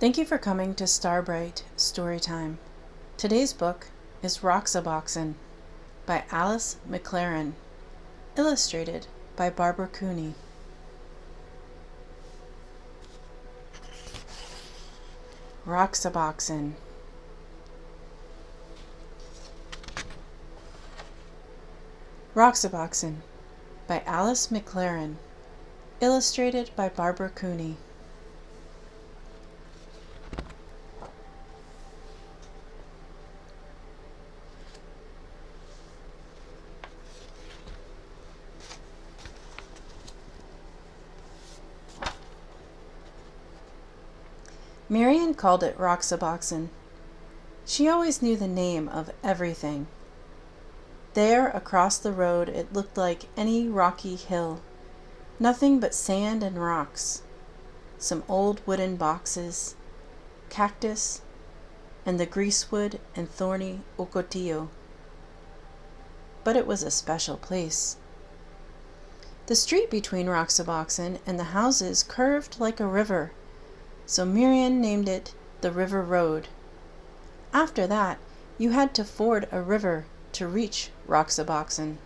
Thank you for coming to Starbright Storytime. Today's book is Roxaboxen by Alice McLerran, illustrated by Barbara Cooney. Roxaboxen. Roxaboxen by Alice McLerran, illustrated by Barbara Cooney. Marian called it Roxaboxen. She always knew the name of everything. There, across the road, it looked like any rocky hill. Nothing but sand and rocks. Some old wooden boxes, cactus, and the greasewood and thorny ocotillo. But it was a special place. The street between Roxaboxen and the houses curved like a river, so Marian named it the River Road. After that, you had to ford a river to reach Roxaboxen.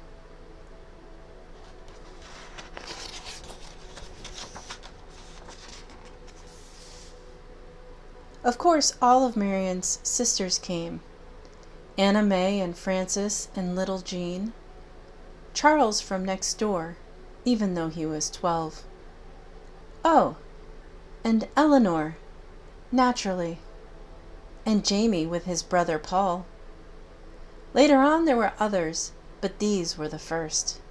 Of course, all of Marian's sisters came. Anna May and Frances and little Jean. Charles from next door, even though he was 12. Oh, and Eleanor, naturally, and Jamie with his brother Paul. Later on there were others, but these were the first.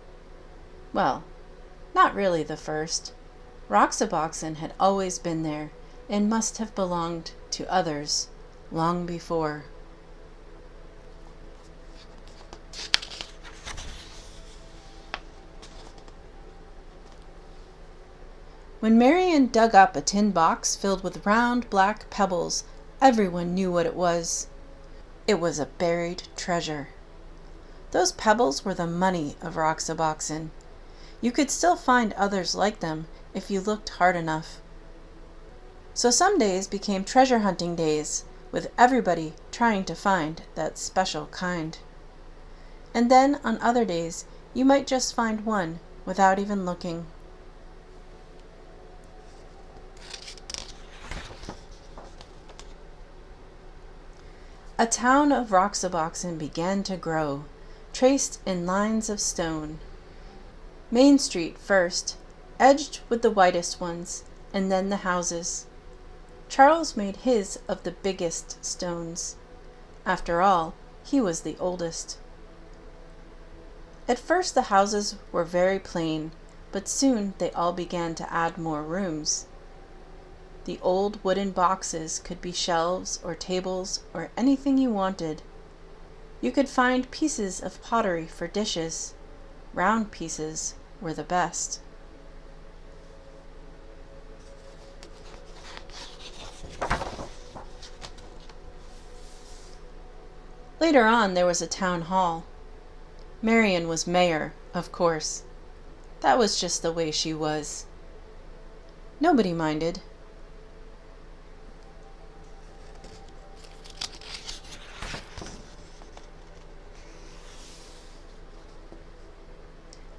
Well, not really the first. Roxaboxen had always been there and must have belonged to others long before. When Marian dug up a tin box filled with round black pebbles, everyone knew what it was. It was a buried treasure. Those pebbles were the money of Roxaboxen. You could still find others like them if you looked hard enough. So some days became treasure hunting days, with everybody trying to find that special kind. And then on other days, you might just find one without even looking. A town of Roxaboxen began to grow, traced in lines of stone. Main Street first, edged with the whitest ones, and then the houses. Charles made his of the biggest stones. After all, he was the oldest. At first the houses were very plain, but soon they all began to add more rooms. The old wooden boxes could be shelves or tables or anything you wanted. You could find pieces of pottery for dishes. Round pieces were the best. Later on there was a town hall. Marian was mayor, of course. That was just the way she was. Nobody minded.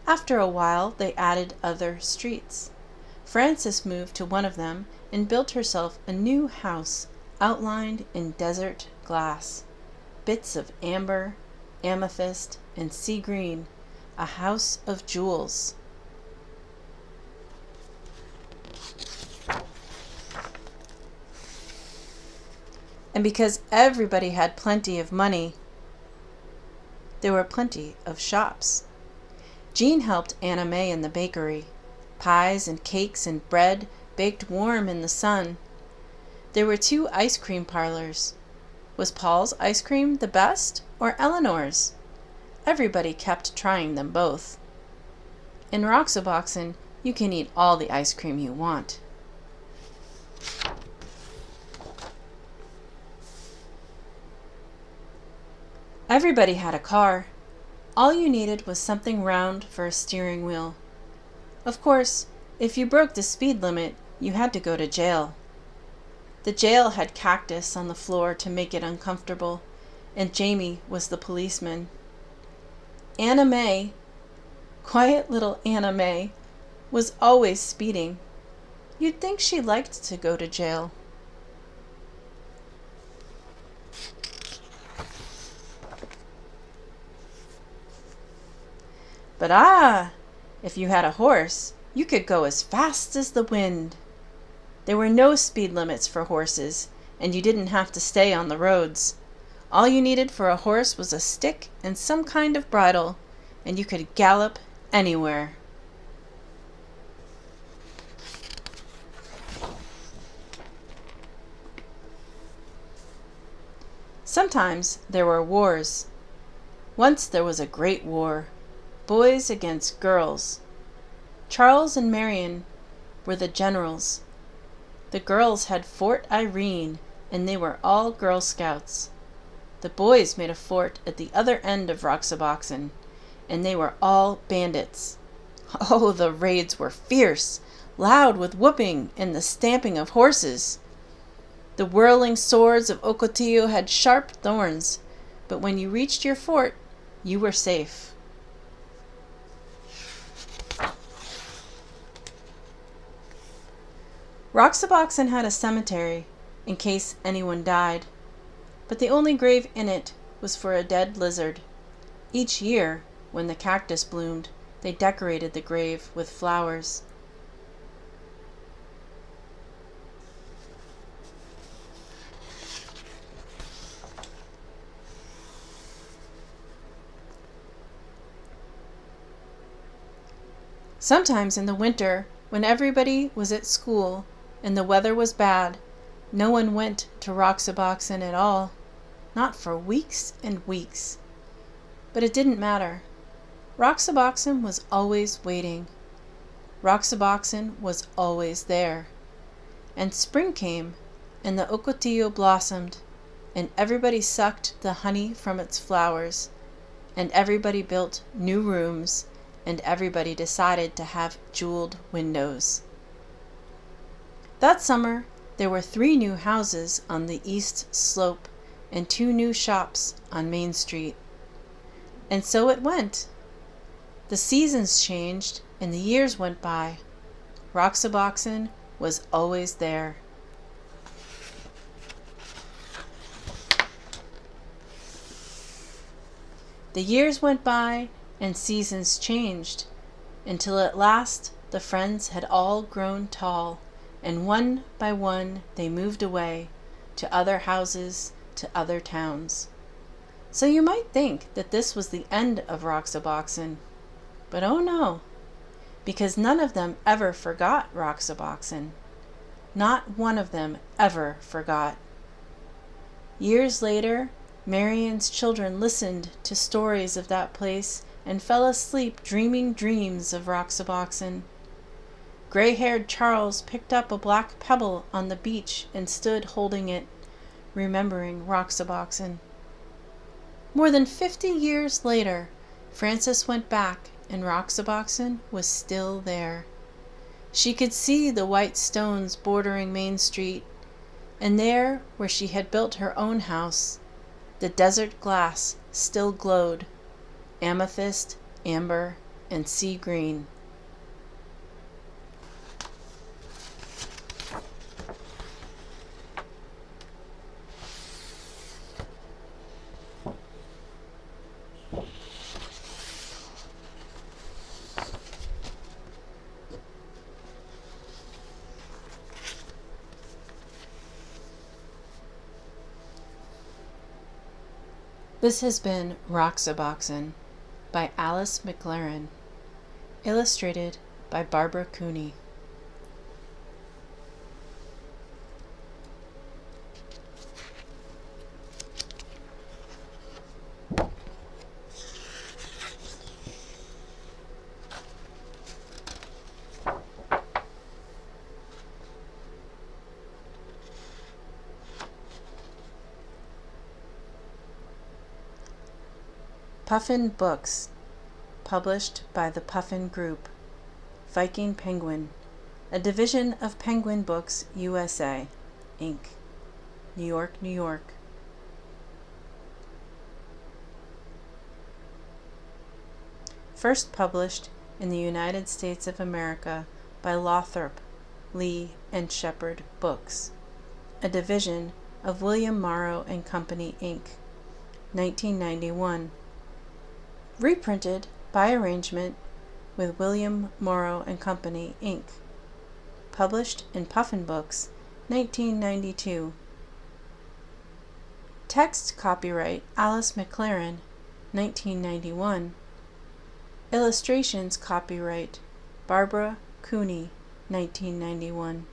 After a while, they added other streets. Frances moved to one of them and built herself a new house outlined in desert glass. Bits of amber, amethyst, and sea green. A house of jewels. And because everybody had plenty of money, there were plenty of shops. Jean helped Anna May in the bakery. Pies and cakes and bread baked warm in the sun. There were 2 ice cream parlors. Was Paul's ice cream the best or Eleanor's? Everybody kept trying them both. In Roxaboxen, you can eat all the ice cream you want. Everybody had a car. All you needed was something round for a steering wheel. Of course, if you broke the speed limit, you had to go to jail. The jail had cactus on the floor to make it uncomfortable, and Jamie was the policeman. Anna May, quiet little Anna May, was always speeding. You'd think she liked to go to jail. But if you had a horse, you could go as fast as the wind. There were no speed limits for horses, and you didn't have to stay on the roads. All you needed for a horse was a stick and some kind of bridle, and you could gallop anywhere. Sometimes there were wars. Once there was a great war, boys against girls. Charles and Marion were the generals. The girls had Fort Irene, and they were all Girl Scouts. The boys made a fort at the other end of Roxaboxen, and they were all bandits. Oh, the raids were fierce, loud with whooping and the stamping of horses. The whirling swords of Ocotillo had sharp thorns, but when you reached your fort, you were safe. Roxaboxen had a cemetery, in case anyone died, but the only grave in it was for a dead lizard. Each year, when the cactus bloomed, they decorated the grave with flowers. Sometimes in the winter, when everybody was at school and the weather was bad, no one went to Roxaboxen at all, not for weeks and weeks. But it didn't matter. Roxaboxen was always waiting. Roxaboxen was always there. And spring came, and the Ocotillo blossomed, and everybody sucked the honey from its flowers, and everybody built new rooms, and everybody decided to have jeweled windows. That summer, there were 3 new houses on the east slope and 2 new shops on Main Street. And so it went. The seasons changed and the years went by. Roxaboxen was always there. The years went by and seasons changed, until at last the friends had all grown tall, and one by one they moved away to other houses, to other towns. So you might think that this was the end of Roxaboxen, but oh no, because none of them ever forgot Roxaboxen. Not one of them ever forgot. Years later, Marion's children listened to stories of that place and fell asleep dreaming dreams of Roxaboxen. Gray-haired Charles picked up a black pebble on the beach and stood holding it, remembering Roxaboxen. More than 50 years later, Frances went back and Roxaboxen was still there. She could see the white stones bordering Main Street, and there, where she had built her own house, the desert glass still glowed, amethyst, amber, and sea green. This has been Roxaboxen by Alice McLerran, illustrated by Barbara Cooney. Puffin Books, published by the Puffin Group, Viking Penguin, a division of Penguin Books USA, Inc., New York, New York. First published in the United States of America by Lothrop, Lee, and Shepard Books, a division of William Morrow Company, Inc., 1991. Reprinted by arrangement with William Morrow Company, Inc., published in Puffin Books, 1992. Text copyright Alice McLerran, 1991. Illustrations copyright Barbara Cooney, 1991.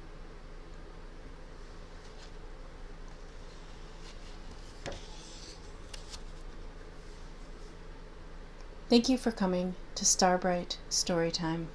Thank you for coming to Starbright Storytime.